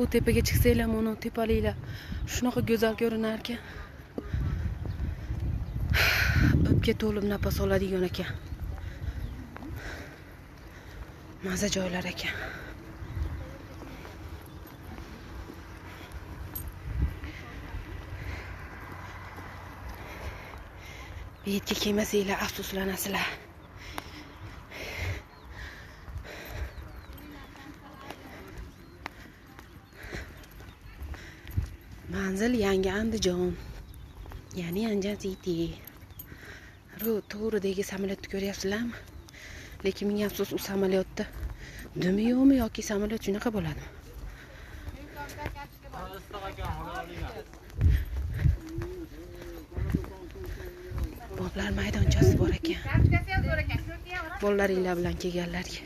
U tepaga chiqsanglar, mana tepaliklar shunaqa go'zal ko'rinar ekan. O'pka to'lib nafas oladigan ekan. Maza joylar ekan. Bu yerga kelmasanglar afsuslanasizlar. Manzil Yangi Andijon. Ya'ni Andijon City. To'g'ridagi samolyotni ko'ryapsizlarmi? Lekin menga afsus, u samolyotda dumi yo'qmi yoki samolyot shunaqa bo'ladi. Boblar maydonchasi bor ekan. Bolalaringlar bilan kelganlarga.